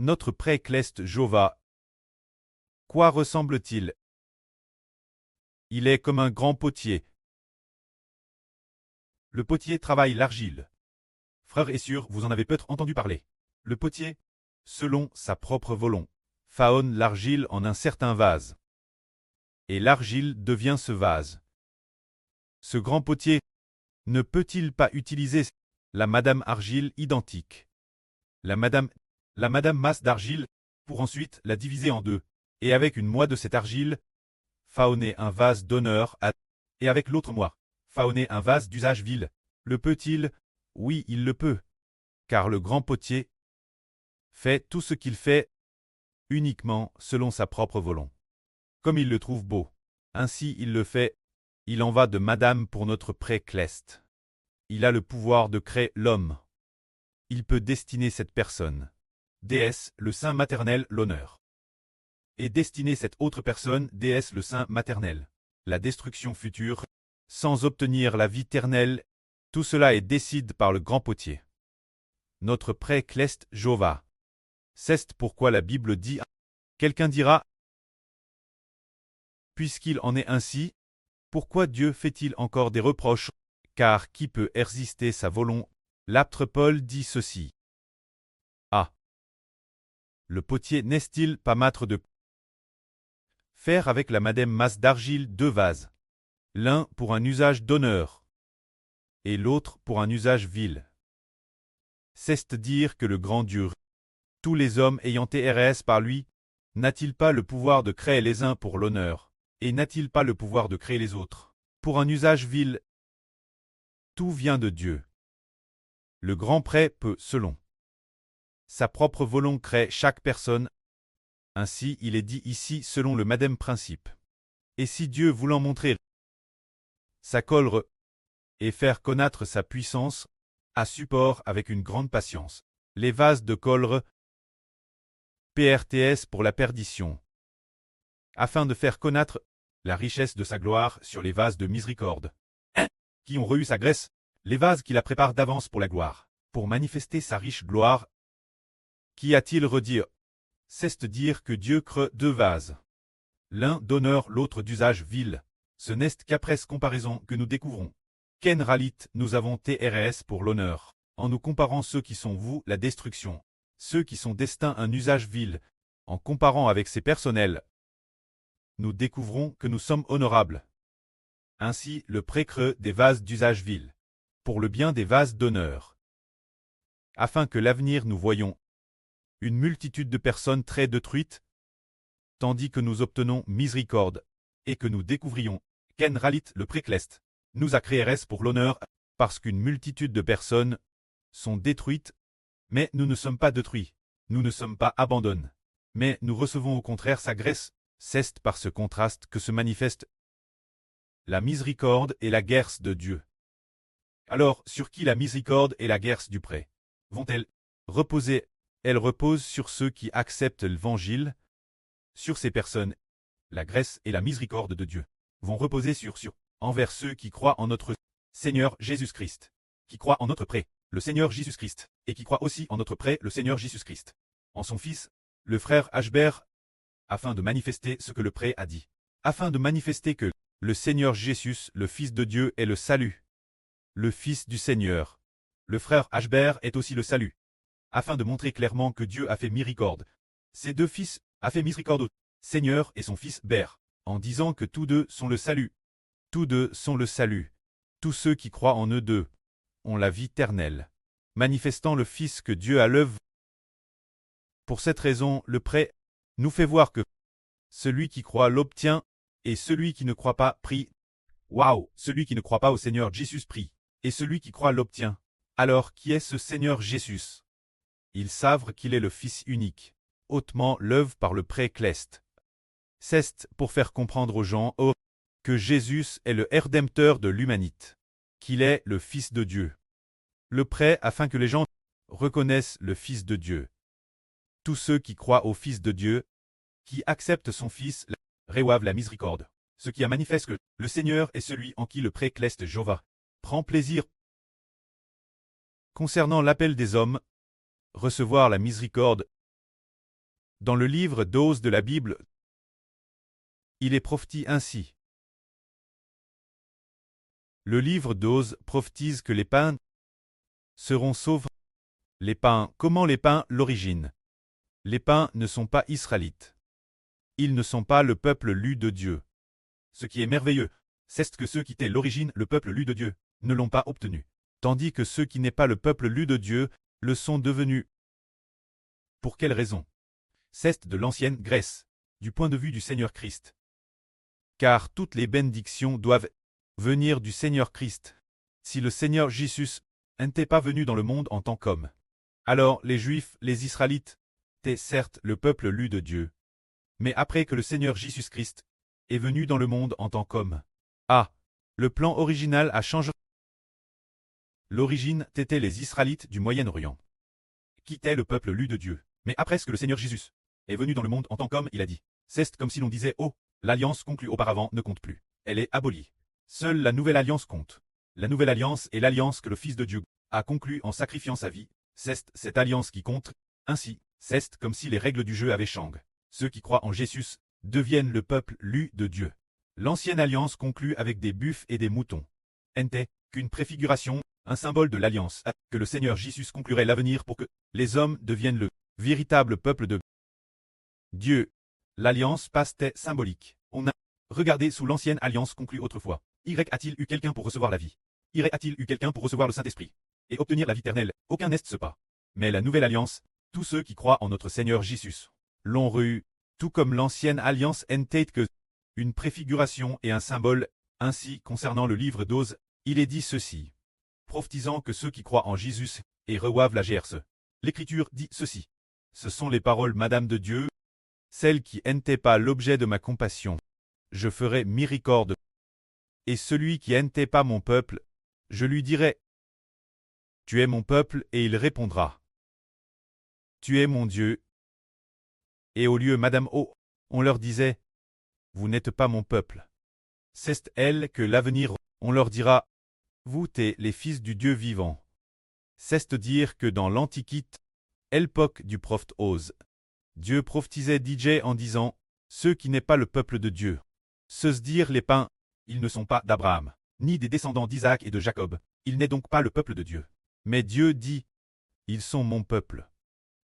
Notre pré-cleste Jova. Quoi ressemble-t-il? Il est comme un grand potier. Le potier travaille l'argile. Frères et sœurs, vous en avez peut-être entendu parler. Le potier, selon sa propre volonté, façonne l'argile en un certain vase. Et l'argile devient ce vase. Ce grand potier ne peut-il pas utiliser la madame argile identique, la madame masse d'argile, pour ensuite la diviser en deux, et avec une moitié de cette argile, façonner un vase d'honneur et avec l'autre moitié, façonner un vase d'usage vil? Le peut-il? Oui, il le peut, car le grand potier fait tout ce qu'il fait uniquement selon sa propre volonté. Comme il le trouve beau, ainsi il le fait. Il en va de madame pour notre pré-cleste. Il a le pouvoir de créer l'homme. Il peut destiner cette personne, déesse, le sein maternel, l'honneur. Et destiner cette autre personne, déesse, le sein maternel, la destruction future, sans obtenir la vie éternelle. Tout cela est décidé par le grand potier. Notre pré-cleste Jova. C'est pourquoi la Bible dit. Quelqu'un dira, puisqu'il en est ainsi, pourquoi Dieu fait-il encore des reproches? Car qui peut résister sa volonté? L'apôtre Paul dit ceci. Ah! Le potier n'est-il pas maître de faire avec la madame masse d'argile deux vases, l'un pour un usage d'honneur, et l'autre pour un usage vil? C'est dire que le grand Dieu, tous les hommes ayant été créés par lui, n'a-t-il pas le pouvoir de créer les uns pour l'honneur, et n'a-t-il pas le pouvoir de créer les autres pour un usage vil? Tout vient de Dieu. Le grand prêtre peut, selon sa propre volonté, créer chaque personne. Ainsi, il est dit ici selon le même principe. Et si Dieu voulant montrer sa colère et faire connaître sa puissance, a support avec une grande patience les vases de colère, PRTS pour la perdition, afin de faire connaître la richesse de sa gloire sur les vases de miséricorde, qui ont reçu sa grâce, les vases qu'il a préparés d'avance pour la gloire, pour manifester sa riche gloire. Qu'y a-t-il redire? C'est dire que Dieu crée deux vases, l'un d'honneur, l'autre d'usage vil. Ce n'est qu'après comparaison que nous découvrons qu'en réalité nous avons TRS pour l'honneur, en nous comparant ceux qui sont vous la destruction, ceux qui sont destinés à un usage vil, en comparant avec ces personnels, nous découvrons que nous sommes honorables. Ainsi, le pré-creux des vases d'usage vil, pour le bien des vases d'honneur, afin que l'avenir nous voyons une multitude de personnes très détruites, tandis que nous obtenons miséricorde, et que nous découvrions qu'en réalité le pré-cleste nous a créés pour l'honneur, parce qu'une multitude de personnes sont détruites, mais nous ne sommes pas détruits, nous ne sommes pas abandonnés, mais nous recevons au contraire sa grâce. C'est par ce contraste que se manifeste la miséricorde et la grâce de Dieu. Alors, sur qui la miséricorde et la grâce du pré vont-elles reposer? Elles reposent sur ceux qui acceptent l'Évangile. Sur ces personnes, la grâce et la miséricorde de Dieu vont reposer envers ceux qui croient en notre Seigneur Jésus-Christ, qui croient en notre pré, le Seigneur Jésus-Christ, et qui croient aussi en notre pré, le Seigneur Jésus-Christ, en son Fils, le frère Hbert, afin de manifester ce que le pré a dit, afin de manifester que le Seigneur Jésus, le Fils de Dieu, est le salut, le Fils du Seigneur. Le frère Hbert est aussi le salut, afin de montrer clairement que Dieu a fait miséricorde. Ces deux fils a fait miséricorde au Seigneur et son fils Ber, en disant que tous deux sont le salut. Tous deux sont le salut. Tous ceux qui croient en eux deux ont la vie éternelle, manifestant le Fils que Dieu a l'œuvre. Pour cette raison, le pré nous fait voir que celui qui croit l'obtient, et celui qui ne croit pas prie. Waouh! Celui qui ne croit pas au Seigneur Jésus prie, et celui qui croit l'obtient. Alors, qui est ce Seigneur Jésus? Ils savent qu'il est le Fils unique, hautement l'œuvre par le pré-cleste. C'est pour faire comprendre aux gens que Jésus est le Rédempteur de l'humanité, qu'il est le Fils de Dieu. Le pré afin que les gens reconnaissent le Fils de Dieu. Tous ceux qui croient au Fils de Dieu, qui acceptent son Fils, reçoivent la miséricorde, ce qui a manifeste que le Seigneur est celui en qui le pré-cleste Jova prend plaisir. Concernant l'appel des hommes, recevoir la miséricorde, Dans le livre d'Ose de la Bible, il est prophétisé ainsi. Le livre d'Ose prophétise que les païens seront sauvés. Les païens, comment les païens l'origine? Les païens ne sont pas israélites. Ils ne sont pas le peuple lu de Dieu. Ce qui est merveilleux, c'est que ceux qui étaient l'origine, le peuple lu de Dieu, ne l'ont pas obtenu. Tandis que ceux qui n'est pas le peuple lu de Dieu, le sont devenus. Pour quelle raison? C'est de l'ancienne Grèce, du point de vue du Seigneur Christ. Car toutes les bénédictions doivent venir du Seigneur Christ. Si le Seigneur Jésus n'était pas venu dans le monde en tant qu'homme, alors les Juifs, les Israélites, étaient certes le peuple lu de Dieu. Mais après que le Seigneur Jésus-Christ est venu dans le monde en tant qu'homme, le plan original a changé. L'origine était les Israélites du Moyen-Orient, qui étaient le peuple lu de Dieu. Mais après ce que le Seigneur Jésus est venu dans le monde en tant qu'homme, il a dit, c'est comme si l'on disait, oh, l'alliance conclue auparavant ne compte plus. Elle est abolie. Seule la nouvelle alliance compte. La nouvelle alliance est l'alliance que le Fils de Dieu a conclue en sacrifiant sa vie. C'est cette alliance qui compte. Ainsi, c'est comme si les règles du jeu avaient changé. Ceux qui croient en Jésus deviennent le peuple lu de Dieu. L'ancienne alliance conclue avec des buffles et des moutons n'était qu'une préfiguration, un symbole de l'alliance que le Seigneur Jésus conclurait l'avenir pour que les hommes deviennent le véritable peuple de Dieu. L'alliance passait symbolique. On a regardé sous l'ancienne alliance conclue autrefois. A-t-il eu quelqu'un pour recevoir la vie? A-t-il eu quelqu'un pour recevoir le Saint-Esprit et obtenir la vie éternelle? Aucun n'est ce pas. Mais la nouvelle alliance, tous ceux qui croient en notre Seigneur Jésus l'ont reçu, tout comme l'ancienne alliance n'était que une préfiguration et un symbole. Ainsi, concernant le livre d'Ose, il est dit ceci, prophétisant que ceux qui croient en Jésus et reçoivent la GRC. L'Écriture dit ceci. Ce sont les paroles Madame de Dieu, celles qui n'étaient pas l'objet de ma compassion. Je ferai miséricorde. Et celui qui n'était pas mon peuple, je lui dirai, tu es mon peuple, et il répondra, tu es mon Dieu. Et au lieu Madame O, on leur disait, vous n'êtes pas mon peuple. C'est elle que l'avenir, on leur dira, vous êtes les fils du Dieu vivant. C'est dire que dans l'Antiquité, l'époque du prophète Ose, Dieu prophétisait DJ en disant, ceux qui n'est pas le peuple de Dieu. Se dire les païens, ils ne sont pas d'Abraham, ni des descendants d'Isaac et de Jacob, il n'est donc pas le peuple de Dieu. Mais Dieu dit, ils sont mon peuple.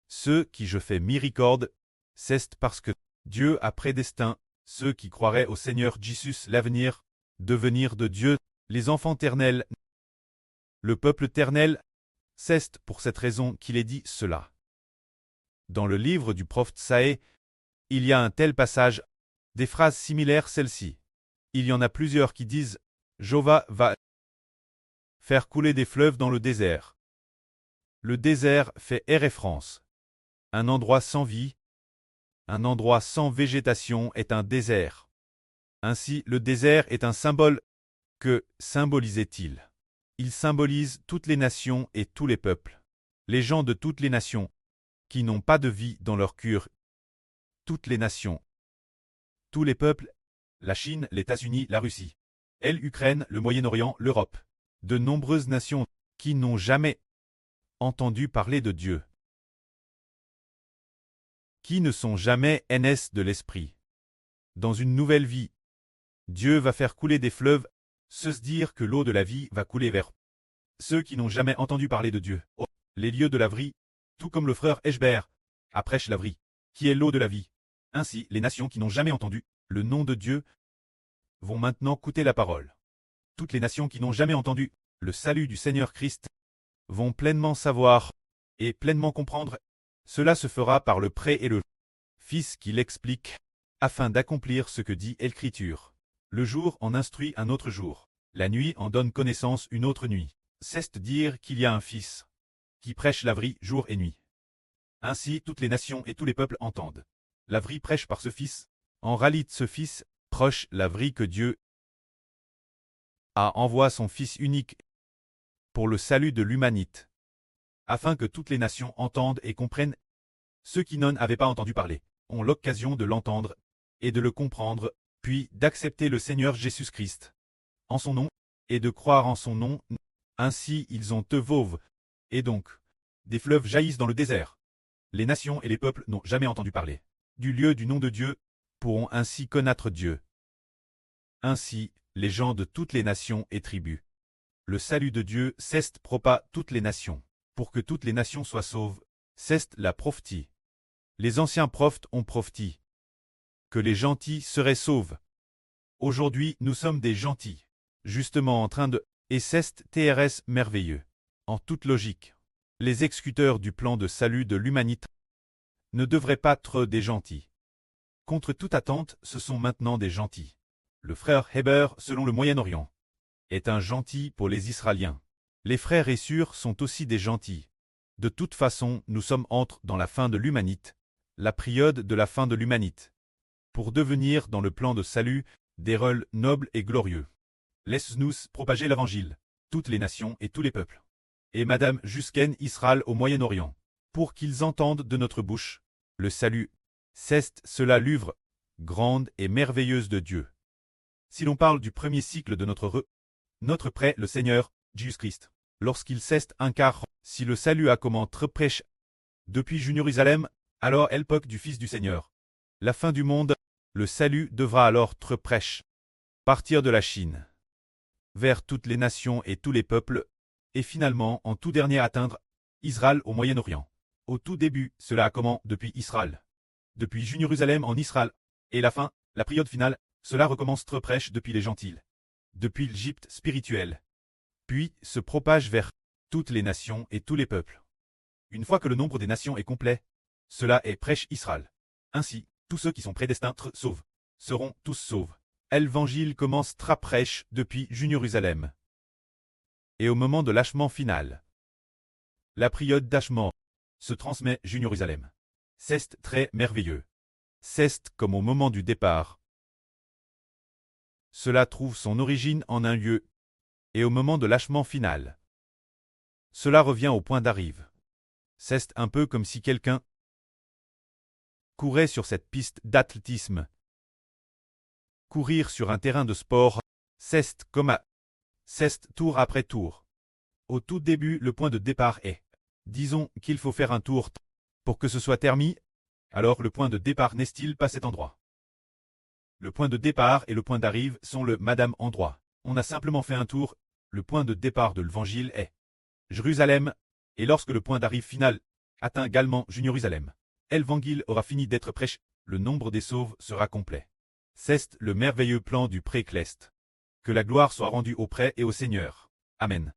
Ceux qui je fais miséricorde, c'est parce que Dieu a prédestiné ceux qui croiraient au Seigneur Jésus l'avenir, devenir de Dieu, les enfants ternels. Le peuple ternel, c'est pour cette raison qu'il est dit cela. Dans le livre du prophète Saë, il y a un tel passage, des phrases similaires celles-ci. Il y en a plusieurs qui disent « Jéhovah va faire couler des fleuves dans le désert ». Le désert fait référence. Un endroit sans vie, un endroit sans végétation est un désert. Ainsi, le désert est un symbole. Que symbolisait-il? Il symbolise toutes les nations et tous les peuples. Les gens de toutes les nations, qui n'ont pas de vie dans leur cœur. Toutes les nations. Tous les peuples, la Chine, les États-Unis, la Russie, l'Ukraine, le Moyen-Orient, l'Europe. De nombreuses nations qui n'ont jamais entendu parler de Dieu. Qui ne sont jamais NS de l'esprit. Dans une nouvelle vie, Dieu va faire couler des fleuves, se dire que l'eau de la vie va couler vers ceux qui n'ont jamais entendu parler de Dieu. Oh, les lieux de la vie, tout comme le frère Eshbert, prêche la vie, qui est l'eau de la vie. Ainsi, les nations qui n'ont jamais entendu le nom de Dieu vont maintenant écouter la parole. Toutes les nations qui n'ont jamais entendu le salut du Seigneur Christ vont pleinement savoir et pleinement comprendre. Cela se fera par le prêt et le Fils qui l'explique, afin d'accomplir ce que dit l'Écriture. Le jour en instruit un autre jour. La nuit en donne connaissance une autre nuit. C'est dire qu'il y a un Fils qui prêche la vie jour et nuit. Ainsi toutes les nations et tous les peuples entendent. La vie prêche par ce Fils. En réalité ce Fils proche la vie que Dieu a envoie son Fils unique pour le salut de l'humanité, afin que toutes les nations entendent et comprennent. Ceux qui n'en avaient pas entendu parler ont l'occasion de l'entendre et de le comprendre, puis d'accepter le Seigneur Jésus-Christ en son nom, et de croire en son nom. Ainsi ils ont te vauve, et donc, des fleuves jaillissent dans le désert. Les nations et les peuples n'ont jamais entendu parler du lieu du nom de Dieu, pourront ainsi connaître Dieu. Ainsi, les gens de toutes les nations et tribus. Le salut de Dieu ceste propa toutes les nations, pour que toutes les nations soient sauves, ceste la prophétie. Les anciens prophètes ont prophétisé que les gentils seraient sauves. Aujourd'hui, nous sommes des gentils, justement en train de, et ceste TRS merveilleux. En toute logique, les exécuteurs du plan de salut de l'humanité ne devraient pas être des gentils. Contre toute attente, ce sont maintenant des gentils. Le frère Heber, selon le Moyen-Orient, est un gentil pour les Israéliens. Les frères Essur sont aussi des gentils. De toute façon, nous sommes dans la fin de l'humanité, la période de la fin de l'humanité, pour devenir dans le plan de salut des rôles nobles et glorieux. Laisse-nous propager l'évangile, toutes les nations et tous les peuples. Et Madame jusqu'en Israël au Moyen-Orient, pour qu'ils entendent de notre bouche le salut. C'est cela l'œuvre grande et merveilleuse de Dieu. Si l'on parle du premier cycle de notre prêt, le Seigneur, Jésus-Christ, lorsqu'il cesse un quart, si le salut a commencé prêche depuis Jérusalem, alors l'époque du Fils du Seigneur, la fin du monde, le salut devra alors être prêche, partir de la Chine, vers toutes les nations et tous les peuples, et finalement, en tout dernier atteindre Israël au Moyen-Orient. Au tout début, cela a commencé depuis Israël, depuis Jérusalem en Israël, et la fin, la période finale, cela recommence très prêche depuis les gentils, depuis l'Égypte spirituelle, puis se propage vers toutes les nations et tous les peuples. Une fois que le nombre des nations est complet, cela est prêche Israël. Ainsi, tous ceux qui sont prédestinés être sauvés seront tous sauvés. L'évangile commence très prêche depuis Jérusalem. Et au moment de l'achement final, la période d'achement se transmet Jérusalem. C'est très merveilleux. C'est comme au moment du départ. Cela trouve son origine en un lieu, et au moment de l'achement final, cela revient au point d'arrive. C'est un peu comme si quelqu'un courait sur cette piste d'athlétisme. Courir sur un terrain de sport, c'est comme c'est tour après tour. Au tout début, le point de départ est, disons qu'il faut faire un tour pour que ce soit terminé, alors le point de départ n'est-il pas cet endroit? Le point de départ et le point d'arrive sont le madame endroit. On a simplement fait un tour, le point de départ de l'évangile est Jérusalem, et lorsque le point d'arrive final atteint également Jérusalem, l'évangile aura fini d'être prêché, le nombre des sauves sera complet. C'est le merveilleux plan du pré-cleste. Que la gloire soit rendue au prêtre et au Seigneur. Amen.